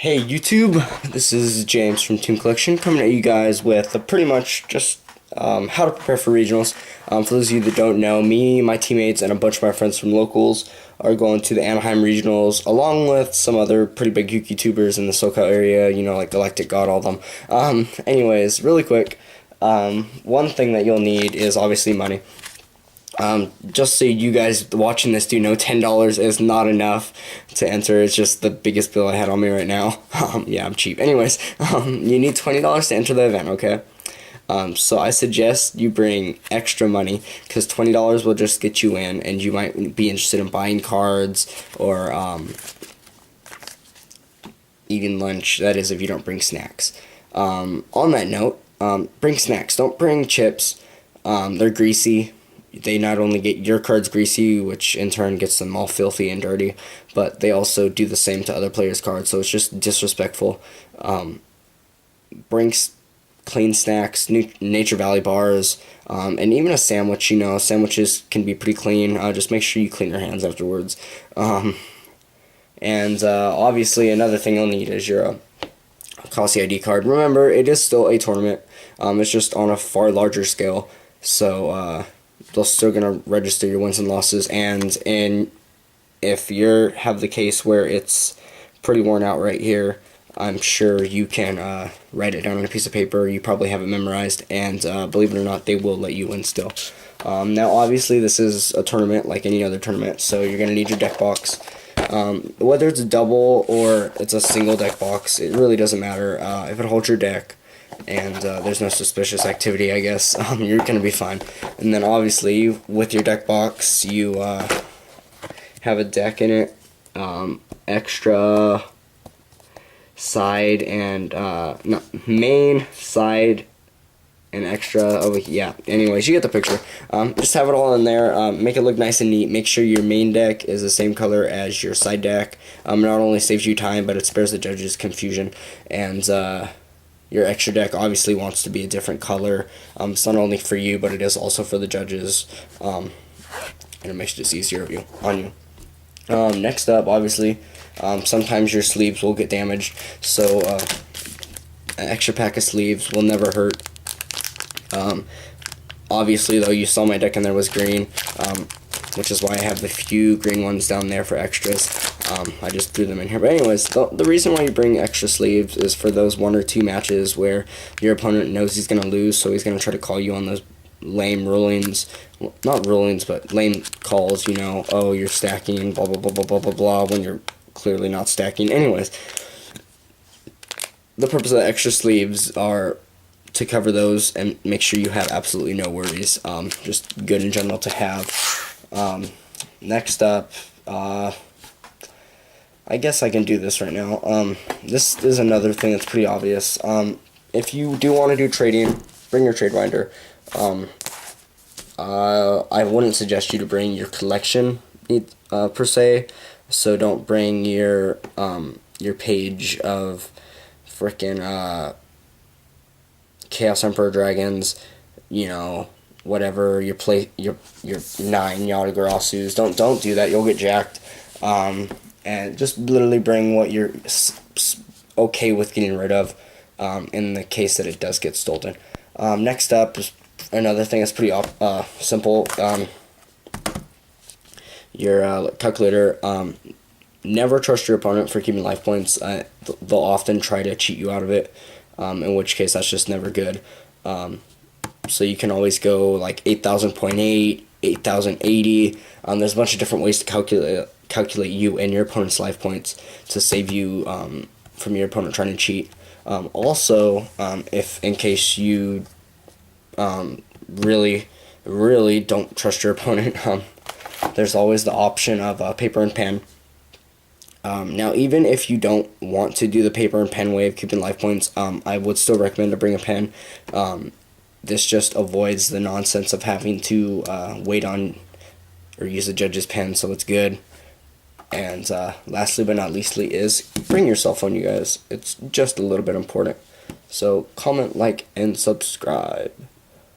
Hey YouTube, this is James from Team Collection coming at you guys with pretty much just how to prepare for regionals. For those of you that don't know, me, my teammates, and a bunch of my friends from locals are going to the Anaheim regionals along with some other pretty big YouTubers in the SoCal area, you know, like Galactic God, all of them. Anyways, really quick, one thing that you'll need is obviously money. Just so you guys watching this do know, $10 is not enough to enter. It's just the biggest bill I had on me right now. Yeah, I'm cheap. Anyways, you need $20 to enter the event, okay? So I suggest you bring extra money, because $20 will just get you in, and you might be interested in buying cards or eating lunch. That is, if you don't bring snacks. On that note, bring snacks. Don't bring chips. They're greasy. They not only get your cards greasy, which in turn gets them all filthy and dirty, but they also do the same to other players' cards, so it's just disrespectful. Bring clean snacks, Nature Valley bars, and even a sandwich. You know, sandwiches can be pretty clean. Just make sure you clean your hands afterwards. Obviously, another thing you'll need is your Classy ID card. Remember, it is still a tournament. It's just on a far larger scale, so they're still gonna register your wins and losses, and if you have the case where it's pretty worn out right here, I'm sure you can write it down on a piece of paper. You probably have it memorized, and believe it or not, they will let you win still. Now, obviously, this is a tournament like any other tournament, so you're gonna need your deck box. Whether it's a double or it's a single deck box, it really doesn't matter. If it holds your deck and there's no suspicious activity, I guess, you're going to be fine. And then obviously, with your deck box, you have a deck in it, extra, side, and no, main, side, and extra over here. Yeah, anyways, you get the picture. Just have it all in there. Make it look nice and neat. Make sure your main deck is the same color as your side deck. Not only saves you time, but it spares the judges confusion. And your extra deck obviously wants to be a different color. It's not only for you, but it is also for the judges. And it makes it just easier on you. Next up, obviously, sometimes your sleeves will get damaged, so an extra pack of sleeves will never hurt. Obviously, though, you saw my deck and there was green, which is why I have the few green ones down there for extras. I just threw them in here. But anyways, the reason why you bring extra sleeves is for those 1 or 2 matches where your opponent knows he's going to lose, so he's going to try to call you on those lame rulings. Well, not rulings, but lame calls, you know, oh, you're stacking, blah, blah, blah, blah, blah, blah, blah, when you're clearly not stacking. Anyways, the purpose of the extra sleeves are to cover those and make sure you have absolutely no worries. Just good in general to have. Next up, I guess I can do this right now. This is another thing that's pretty obvious. If you do want to do trading, bring your trade binder. I wouldn't suggest you to bring your collection per se, so don't bring your page of frickin' Chaos Emperor dragons, you know, whatever, your 9 Yata-Garasus. Don't do that, you'll get jacked. And just literally bring what you're okay with getting rid of, in the case that it does get stolen. Next up is another thing that's pretty simple. Your calculator. Never trust your opponent for keeping life points. They'll often try to cheat you out of it, in which case that's just never good. So you can always go like 8,000.8, 8,080. There's a bunch of different ways to calculate you and your opponent's life points to save you from your opponent trying to cheat. Also, if in case you really don't trust your opponent, there's always the option of paper and pen. Now, even if you don't want to do the paper and pen way of keeping life points, I would still recommend to bring a pen. This just avoids the nonsense of having to wait on or use the judge's pen, so it's good. And lastly but not leastly is bring your cell phone, you guys. It's just a little bit important. So comment, like, and subscribe.